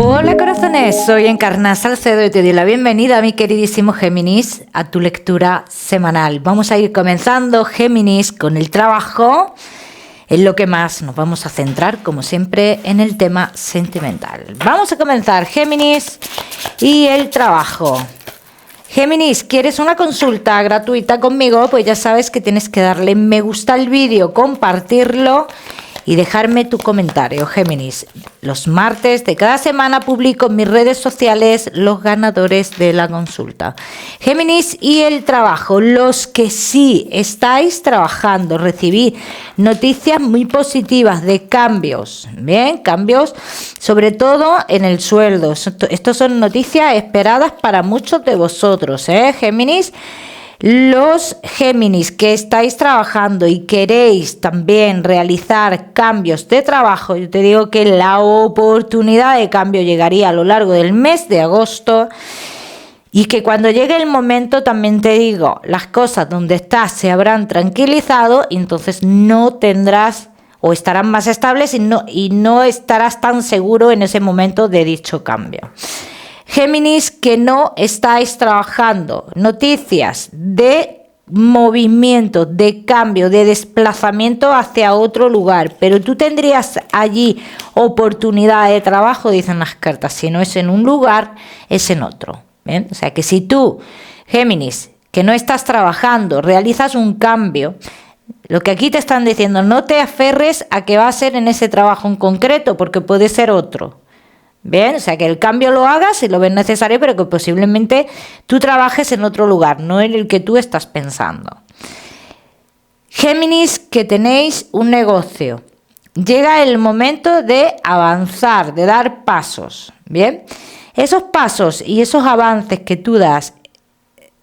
Hola corazones, soy Encarna Salcedo y te doy la bienvenida, mi queridísimo Géminis, a tu lectura semanal. Vamos a ir comenzando, Géminis, con el trabajo, en lo que más nos vamos a centrar, como siempre, en el tema sentimental. Vamos a comenzar, Géminis, y el trabajo. Géminis, ¿quieres una consulta gratuita conmigo? Pues ya sabes que tienes que darle me gusta al vídeo, compartirlo y dejarme tu comentario, Géminis. Los martes de cada semana publico en mis redes sociales los ganadores de la consulta. Géminis, y el trabajo. Los que sí estáis trabajando, recibí noticias muy positivas de cambios. Bien, cambios sobre todo en el sueldo. Estas son noticias esperadas para muchos de vosotros, Géminis. Los Géminis que estáis trabajando y queréis también realizar cambios de trabajo, yo te digo que la oportunidad de cambio llegaría a lo largo del mes de agosto y que cuando llegue el momento también te digo, las cosas donde estás se habrán tranquilizado y entonces no tendrás o estarán más estables y no estarás tan seguro en ese momento de dicho cambio. Géminis que no estáis trabajando, noticias de movimiento, de cambio, de desplazamiento hacia otro lugar, pero tú tendrías allí oportunidad de trabajo, dicen las cartas, si no es en un lugar, es en otro. ¿Bien? O sea que si tú, Géminis, que no estás trabajando, realizas un cambio, lo que aquí te están diciendo, no te aferres a que va a ser en ese trabajo en concreto, porque puede ser otro. Bien, o sea que el cambio lo hagas si lo ves necesario, pero que posiblemente tú trabajes en otro lugar, no en el que tú estás pensando. Géminis, que tenéis un negocio. Llega el momento de avanzar, de dar pasos. Bien, esos pasos y esos avances que tú das,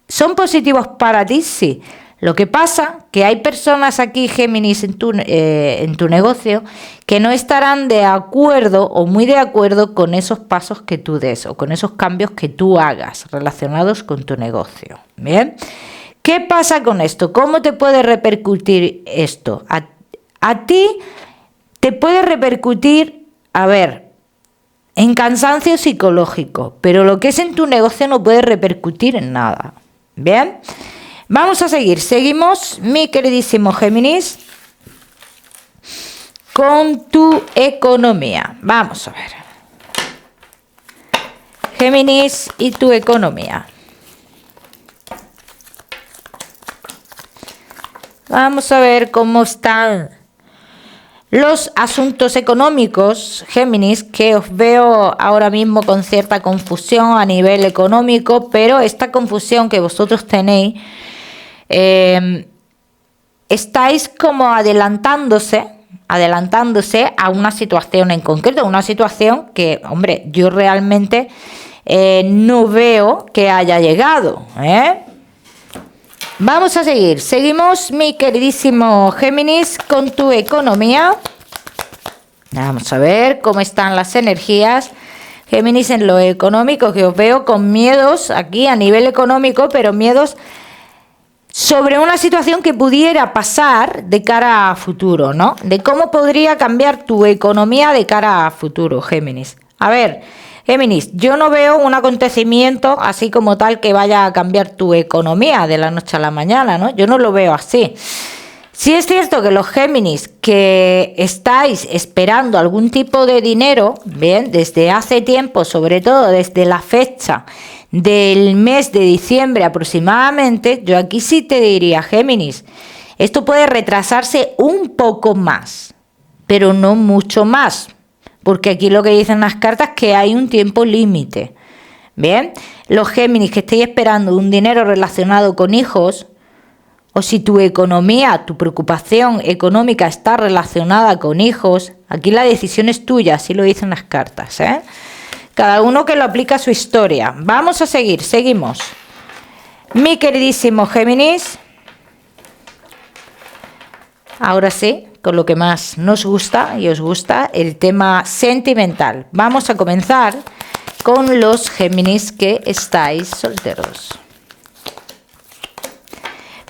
¿son positivos para ti? Sí. Lo que pasa que hay personas aquí, Géminis, en tu negocio, que no estarán de acuerdo o muy de acuerdo con esos pasos que tú des o con esos cambios que tú hagas relacionados con tu negocio. ¿Bien? ¿Qué pasa con esto? ¿Cómo te puede repercutir esto? A ti te puede repercutir, en cansancio psicológico, pero lo que es en tu negocio no puede repercutir en nada. ¿Bien? Vamos a seguir. Seguimos, mi queridísimo Géminis, con tu economía. Vamos a ver. Géminis y tu economía. Vamos a ver cómo están los asuntos económicos, Géminis, que os veo ahora mismo con cierta confusión a nivel económico, pero esta confusión que vosotros tenéis, estáis como adelantándose a una situación en concreto, una situación que, hombre, yo realmente no veo que haya llegado, Vamos a seguir. Seguimos, mi queridísimo Géminis, con tu economía. Vamos a ver cómo están las energías, Géminis, en lo económico, que os veo con miedos aquí a nivel económico, pero miedos sobre una situación que pudiera pasar de cara a futuro, ¿no? De cómo podría cambiar tu economía de cara a futuro, Géminis. A ver, Géminis, yo no veo un acontecimiento así como tal que vaya a cambiar tu economía de la noche a la mañana, ¿no? Yo no lo veo así. Sí es cierto que los Géminis que estáis esperando algún tipo de dinero, bien, desde hace tiempo, sobre todo desde la fecha del mes de diciembre aproximadamente, yo aquí sí te diría, Géminis, esto puede retrasarse un poco más, pero no mucho más, porque aquí lo que dicen las cartas es que hay un tiempo límite. Bien, los Géminis que estéis esperando un dinero relacionado con hijos, o si tu economía, tu preocupación económica está relacionada con hijos, aquí la decisión es tuya, así lo dicen las cartas, Cada uno que lo aplica a su historia. Vamos a seguir, seguimos. Mi queridísimo Géminis, ahora sí, con lo que más nos gusta y os gusta, el tema sentimental. Vamos a comenzar con los Géminis que estáis solteros.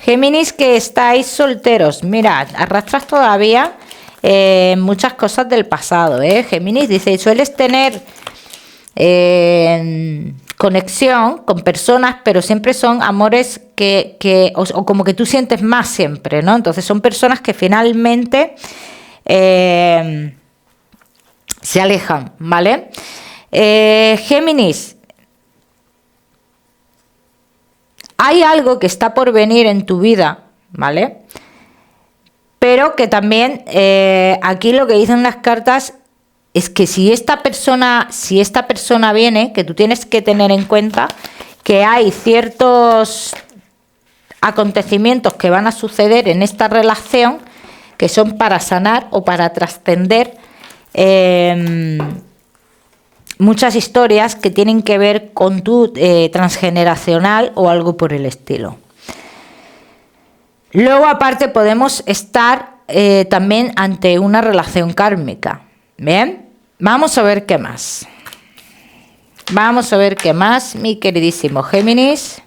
Géminis que estáis solteros, mirad, arrastras todavía muchas cosas del pasado, Géminis, dice, sueles tener conexión con personas, pero siempre son amores o como que tú sientes más siempre, ¿no? Entonces son personas que finalmente se alejan, ¿vale? Géminis, hay algo que está por venir en tu vida, ¿vale? Pero que también aquí lo que dicen las cartas es que si esta persona viene, que tú tienes que tener en cuenta que hay ciertos acontecimientos que van a suceder en esta relación que son para sanar o para trascender muchas historias que tienen que ver con tu transgeneracional o algo por el estilo. Luego, aparte, podemos estar también ante una relación kármica. Bien, vamos a ver qué más. Vamos a ver qué más, mi queridísimo Géminis.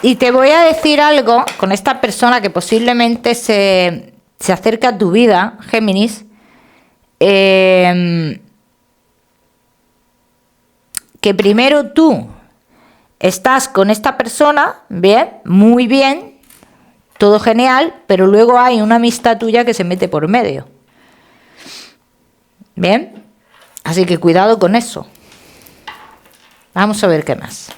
Y te voy a decir algo con esta persona que posiblemente se acerca a tu vida, Géminis. Que primero tú estás con esta persona, bien, muy bien, todo genial, pero luego hay una amistad tuya que se mete por medio. Bien, así que cuidado con eso. Vamos a ver qué más.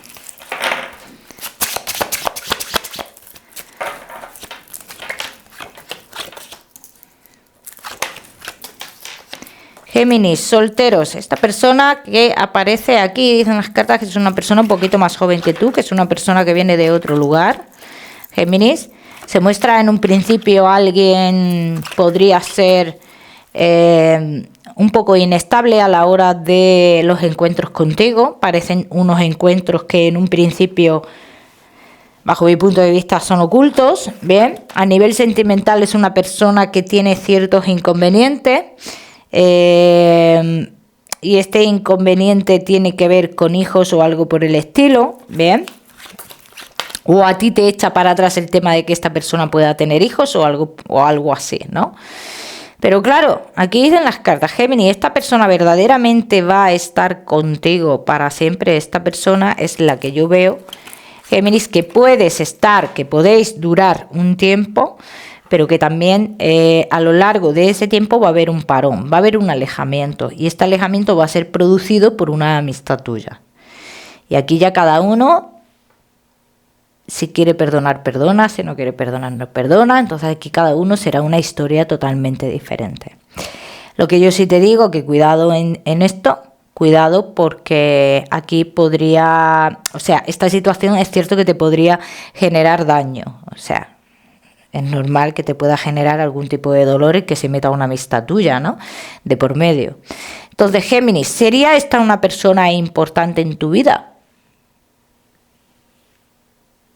Géminis, solteros. Esta persona que aparece aquí, dicen las cartas que es una persona un poquito más joven que tú, que es una persona que viene de otro lugar. Géminis, se muestra en un principio alguien, podría ser un poco inestable a la hora de los encuentros contigo. Parecen unos encuentros que en un principio, bajo mi punto de vista, son ocultos. Bien, a nivel sentimental es una persona que tiene ciertos inconvenientes. Y este inconveniente tiene que ver con hijos o algo por el estilo, bien, o a ti te echa para atrás el tema de que esta persona pueda tener hijos o algo así, ¿no? Pero claro, aquí dicen las cartas, Géminis, esta persona verdaderamente va a estar contigo para siempre. Esta persona es la que yo veo, Géminis, que podéis durar un tiempo, pero que también a lo largo de ese tiempo va a haber un parón, va a haber un alejamiento, y este alejamiento va a ser producido por una amistad tuya. Y aquí ya cada uno, si quiere perdonar, perdona, si no quiere perdonar, no perdona. Entonces aquí cada uno será una historia totalmente diferente. Lo que yo sí te digo, que cuidado en esto, cuidado, porque aquí podría, o sea, esta situación es cierto que te podría generar daño, o sea, es normal que te pueda generar algún tipo de dolor y que se meta una amistad tuya, ¿no? De por medio. Entonces, Géminis, ¿sería esta una persona importante en tu vida?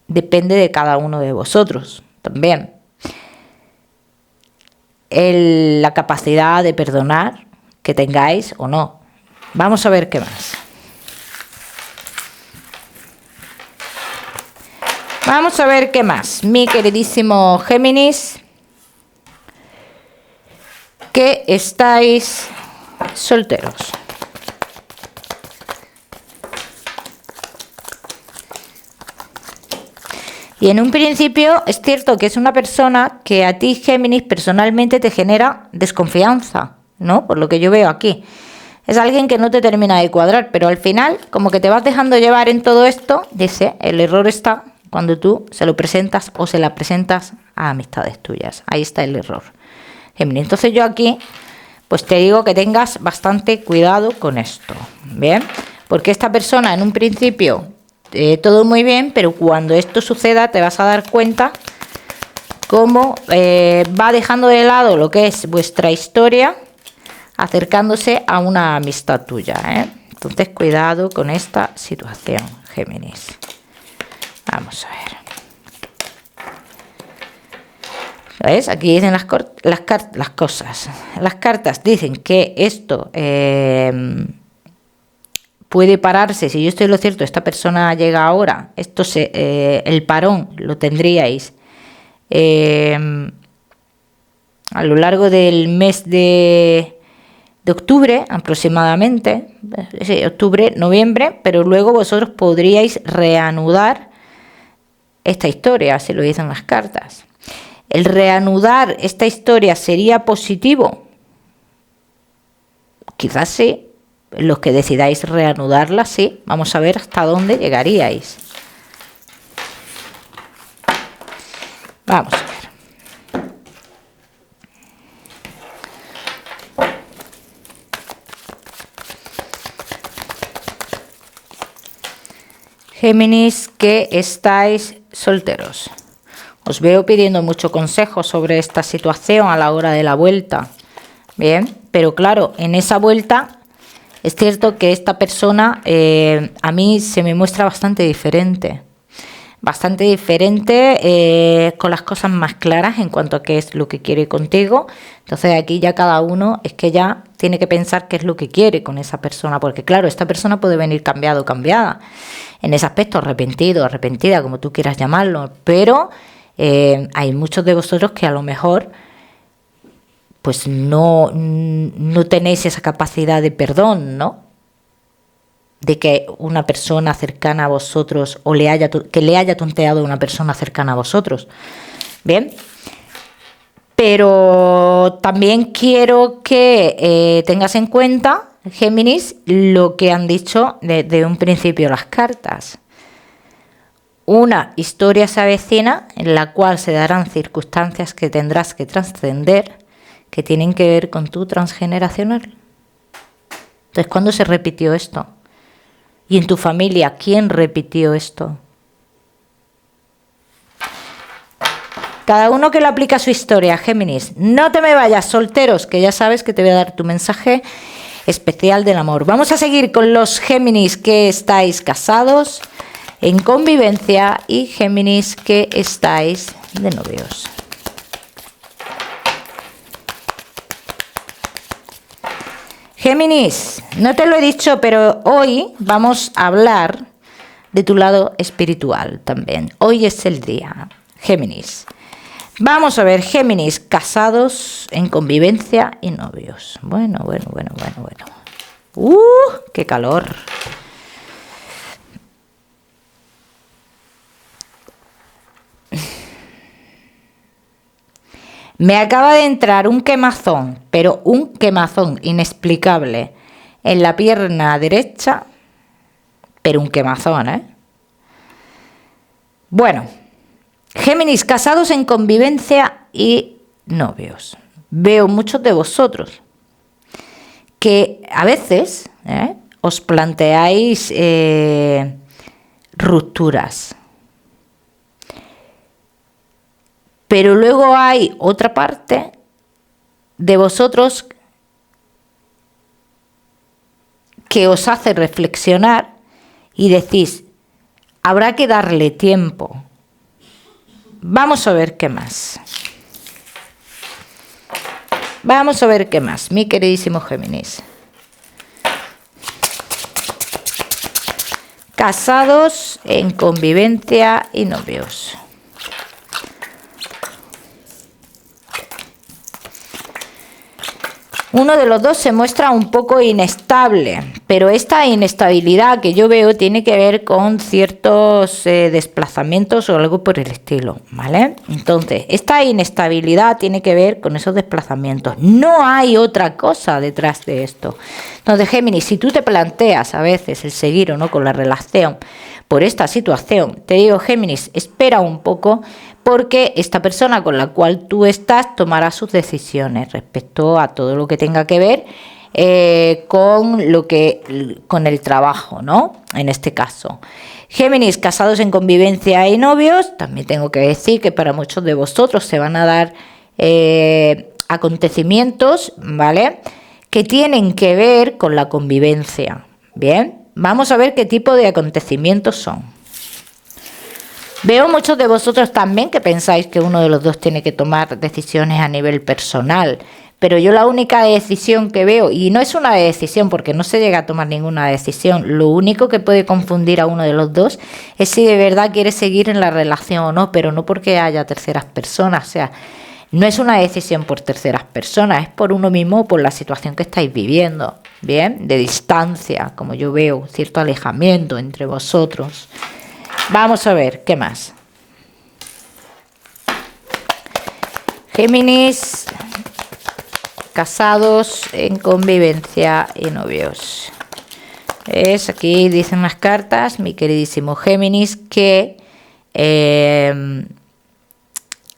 Depende de cada uno de vosotros también. La capacidad de perdonar que tengáis o no. Vamos a ver qué más. Vamos a ver qué más, mi queridísimo Géminis, que estáis solteros. Y en un principio es cierto que es una persona que a ti, Géminis, personalmente te genera desconfianza, ¿no? Por lo que yo veo aquí. Es alguien que no te termina de cuadrar, pero al final, como que te vas dejando llevar en todo esto, dice, el error está cuando tú se lo presentas o se la presentas a amistades tuyas. Ahí está el error, Géminis. Entonces yo aquí, pues te digo que tengas bastante cuidado con esto, ¿bien? Porque esta persona en un principio, todo muy bien, pero cuando esto suceda te vas a dar cuenta cómo va dejando de lado lo que es vuestra historia, acercándose a una amistad tuya, ¿eh? Entonces cuidado con esta situación, Géminis. Vamos a ver. ¿Ves? Aquí dicen las cosas. Las cartas dicen que esto puede pararse. Si yo estoy en lo cierto, esta persona llega ahora. El parón lo tendríais a lo largo del mes de octubre aproximadamente, sí, octubre, noviembre, pero luego vosotros podríais reanudar esta historia, si lo dicen las cartas. ¿El reanudar esta historia sería positivo? Quizás sí. Los que decidáis reanudarla, sí. Vamos a ver hasta dónde llegaríais. Vamos a ver. Géminis, que estáis solteros. Os veo pidiendo mucho consejo sobre esta situación a la hora de la vuelta. Bien, pero claro, en esa vuelta es cierto que esta persona a mí se me muestra bastante diferente. Bastante diferente, con las cosas más claras en cuanto a qué es lo que quiere contigo. Entonces aquí ya cada uno es que ya tiene que pensar qué es lo que quiere con esa persona, porque claro, esta persona puede venir cambiado o cambiada, en ese aspecto arrepentido, arrepentida, como tú quieras llamarlo, pero hay muchos de vosotros que a lo mejor pues no tenéis esa capacidad de perdón, ¿no? De que una persona cercana a vosotros o que le haya tonteado a una persona cercana a vosotros. Bien. Pero también quiero que tengas en cuenta, Géminis, lo que han dicho desde un principio las cartas. Una historia se avecina en la cual se darán circunstancias que tendrás que trascender, que tienen que ver con tu transgeneracional. Entonces, ¿cuándo se repitió esto? Y en tu familia, ¿quién repitió esto? Cada uno que lo aplica a su historia, Géminis. No te me vayas, solteros, que ya sabes que te voy a dar tu mensaje especial del amor. Vamos a seguir con los Géminis que estáis casados, en convivencia, y Géminis que estáis de novios. Géminis, no te lo he dicho, pero hoy vamos a hablar de tu lado espiritual también. Hoy es el día, Géminis. Vamos a ver, Géminis, casados, en convivencia y novios. Bueno. ¡Qué calor! Me acaba de entrar un quemazón, pero un quemazón inexplicable en la pierna derecha, pero un quemazón, ¿eh? Bueno, Géminis, casados en convivencia y novios. Veo muchos de vosotros que a veces os planteáis rupturas. Pero luego hay otra parte de vosotros que os hace reflexionar y decís, habrá que darle tiempo. Vamos a ver qué más. Vamos a ver qué más, mi queridísimo Géminis. Casados en convivencia y novios. Uno de los dos se muestra un poco inestable, pero esta inestabilidad que yo veo tiene que ver con ciertos desplazamientos o algo por el estilo, ¿vale? Entonces, esta inestabilidad tiene que ver con esos desplazamientos. No hay otra cosa detrás de esto. Entonces, Géminis, si tú te planteas a veces el seguir o no con la relación por esta situación, te digo, Géminis, espera un poco, porque esta persona con la cual tú estás tomará sus decisiones respecto a todo lo que tenga que ver con el trabajo, ¿no? En este caso. Géminis, casados en convivencia y novios, también tengo que decir que para muchos de vosotros se van a dar acontecimientos, ¿vale? Que tienen que ver con la convivencia. Bien, vamos a ver qué tipo de acontecimientos son. Veo muchos de vosotros también que pensáis que uno de los dos tiene que tomar decisiones a nivel personal, pero yo la única decisión que veo, y no es una decisión porque no se llega a tomar ninguna decisión, lo único que puede confundir a uno de los dos es si de verdad quiere seguir en la relación o no, pero no porque haya terceras personas, o sea, No es una decisión por terceras personas, es por uno mismo o por la situación que estáis viviendo, ¿bien? De distancia, como yo veo, cierto alejamiento entre vosotros. Vamos a ver, ¿qué más? Géminis, casados, en convivencia y novios. ¿Ves? Aquí dicen las cartas, mi queridísimo Géminis, que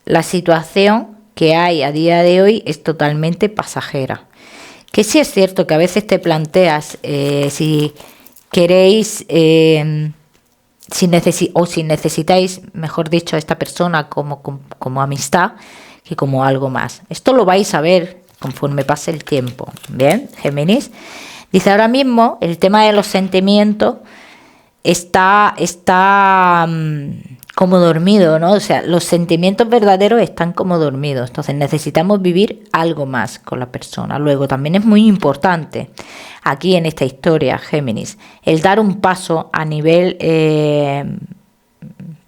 la situación que hay a día de hoy es totalmente pasajera. Que sí es cierto que a veces te planteas si queréis... si necesitáis, mejor dicho, a esta persona como amistad que como algo más. Esto lo vais a ver conforme pase el tiempo. Bien, Géminis. Dice, ahora mismo el tema de los sentimientos está como dormido, ¿no? O sea, los sentimientos verdaderos están como dormidos. Entonces necesitamos vivir algo más con la persona. Luego también es muy importante aquí en esta historia, Géminis, el dar un paso a nivel,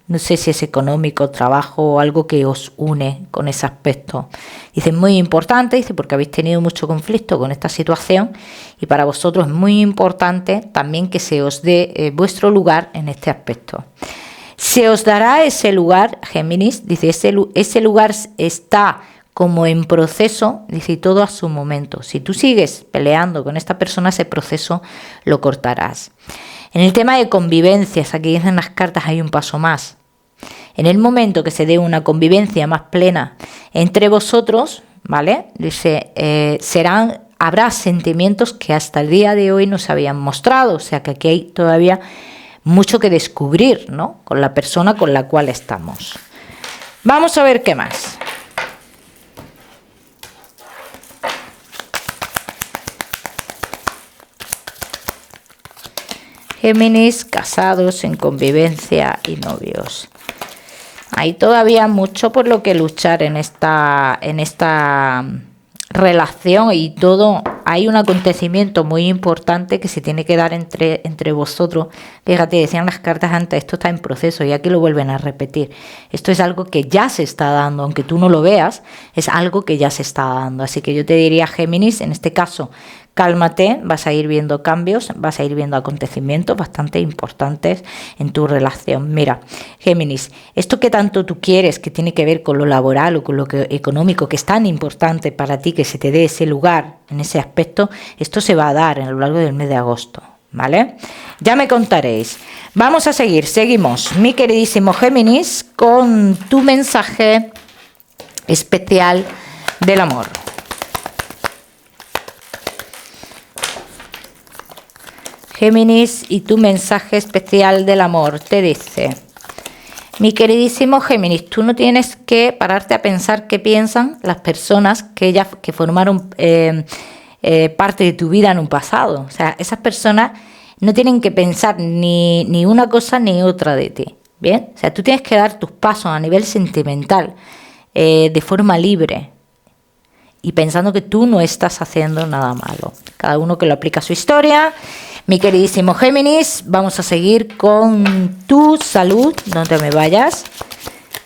no sé si es económico, trabajo o algo que os une con ese aspecto. Dice, muy importante, dice, porque habéis tenido mucho conflicto con esta situación y para vosotros es muy importante también que se os dé vuestro lugar en este aspecto. Se os dará ese lugar, Géminis, dice, ese lugar está como en proceso, dice, todo a su momento. Si tú sigues peleando con esta persona, ese proceso lo cortarás. En el tema de convivencias, aquí dicen las cartas, hay un paso más. En el momento que se dé una convivencia más plena entre vosotros, ¿vale? Dice, habrá sentimientos que hasta el día de hoy no se habían mostrado, o sea que aquí hay todavía mucho que descubrir, ¿no? Con la persona con la cual estamos. Vamos a ver qué más. Géminis, casados, en convivencia y novios. Hay todavía mucho por lo que luchar en esta relación y todo. Hay un acontecimiento muy importante que se tiene que dar entre vosotros. Fíjate, decían las cartas antes, esto está en proceso y aquí lo vuelven a repetir. Esto es algo que ya se está dando, aunque tú no lo veas, es algo que ya se está dando. Así que yo te diría, Géminis, en este caso, cálmate, vas a ir viendo cambios, vas a ir viendo acontecimientos bastante importantes en tu relación. Mira, Géminis, esto que tanto tú quieres, que tiene que ver con lo laboral o con lo económico, que es tan importante para ti que se te dé ese lugar en ese aspecto, esto se va a dar a lo largo del mes de agosto, ¿vale? Ya me contaréis. Vamos a seguimos, mi queridísimo Géminis, con tu mensaje especial del amor. Géminis, y tu mensaje especial del amor te dice, mi queridísimo Géminis, tú no tienes que pararte a pensar qué piensan las personas que formaron parte de tu vida en un pasado. O sea, esas personas no tienen que pensar ni una cosa ni otra de ti, ¿bien? O sea, tú tienes que dar tus pasos a nivel sentimental de forma libre y pensando que tú no estás haciendo nada malo. Cada uno que lo aplica a su historia. Mi queridísimo Géminis, vamos a seguir con tu salud, no te me vayas,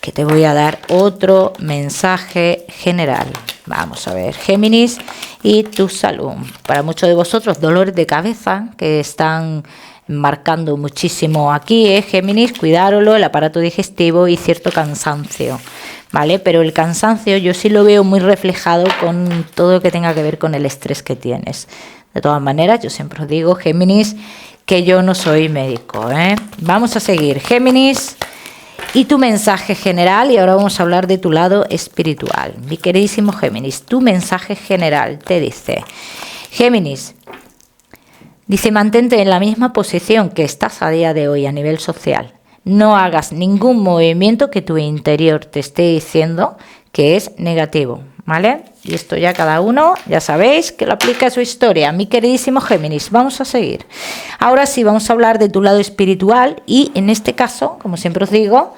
que te voy a dar otro mensaje general. Vamos a ver, Géminis, y tu salud. Para muchos de vosotros, dolores de cabeza que están marcando muchísimo aquí, Géminis, cuidárolo, el aparato digestivo y cierto cansancio, ¿vale? Pero el cansancio yo sí lo veo muy reflejado con todo lo que tenga que ver con el estrés que tienes. De todas maneras, yo siempre os digo, Géminis, que yo no soy médico, ¿eh? Vamos a seguir, Géminis, y tu mensaje general, y ahora vamos a hablar de tu lado espiritual. Mi queridísimo Géminis, tu mensaje general te dice, Géminis, dice, mantente en la misma posición que estás a día de hoy a nivel social. No hagas ningún movimiento que tu interior te esté diciendo que es negativo, ¿vale? Y esto ya cada uno, ya sabéis, que lo aplica a su historia. Mi queridísimo Géminis, vamos a seguir. Ahora sí, vamos a hablar de tu lado espiritual y en este caso, como siempre os digo,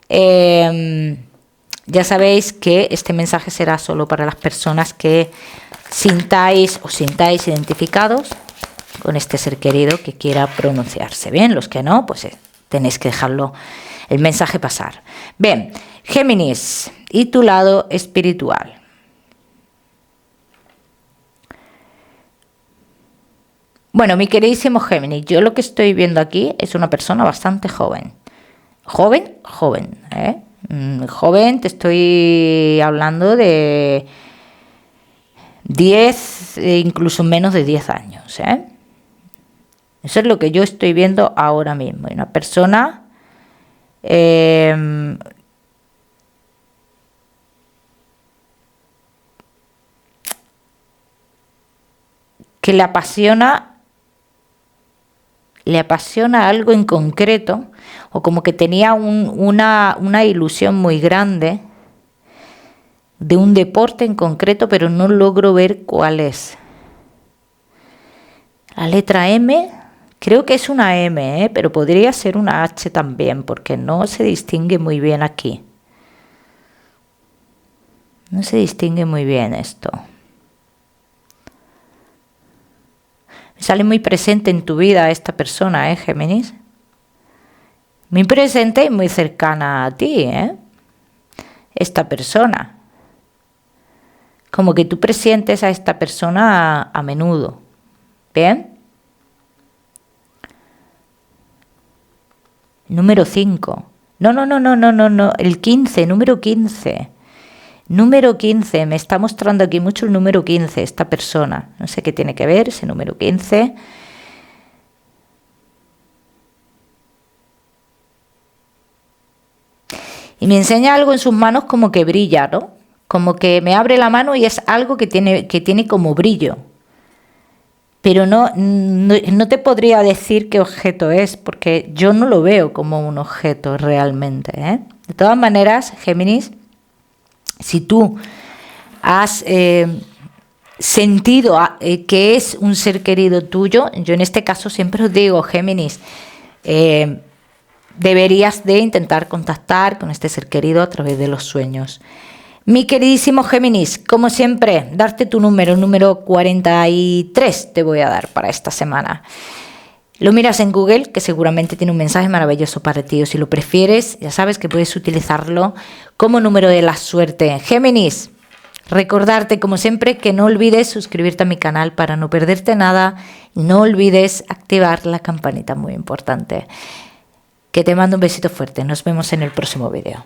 ya sabéis que este mensaje será solo para las personas que sintáis identificados con este ser querido que quiera pronunciarse. Bien, los que no, pues tenéis que dejarlo el mensaje pasar. Bien, Géminis, y tu lado espiritual. Bueno, mi queridísimo Géminis, yo lo que estoy viendo aquí es una persona bastante joven. Joven, joven, ¿eh? Joven, te estoy hablando de 10, incluso menos de 10 años, ¿eh? Eso es lo que yo estoy viendo ahora mismo. Una persona que le apasiona algo en concreto, o como que tenía una ilusión muy grande de un deporte en concreto, pero no logro ver cuál es. La letra M, creo que es una M, pero podría ser una H también, porque no se distingue muy bien aquí. No se distingue muy bien esto. Sale muy presente en tu vida esta persona, Géminis. Muy presente y muy cercana a ti, esta persona. Como que tú presientes a esta persona a menudo. ¿Bien? Número 5. No. El 15, número 15. Número 15, me está mostrando aquí mucho el número 15, esta persona. No sé qué tiene que ver ese número 15. Y me enseña algo en sus manos como que brilla, ¿no? Como que me abre la mano y es algo que tiene como brillo. Pero no te podría decir qué objeto es, porque yo no lo veo como un objeto realmente, ¿eh? De todas maneras, Géminis, si tú has sentido que es un ser querido tuyo, yo en este caso siempre os digo, Géminis, deberías de intentar contactar con este ser querido a través de los sueños. Mi queridísimo Géminis, como siempre, darte tu número 43 te voy a dar para esta semana. Lo miras en Google, que seguramente tiene un mensaje maravilloso para ti, o si lo prefieres, ya sabes que puedes utilizarlo como número de la suerte. Géminis, recordarte como siempre que no olvides suscribirte a mi canal para no perderte nada y no olvides activar la campanita, muy importante. Que te mando un besito fuerte, nos vemos en el próximo vídeo.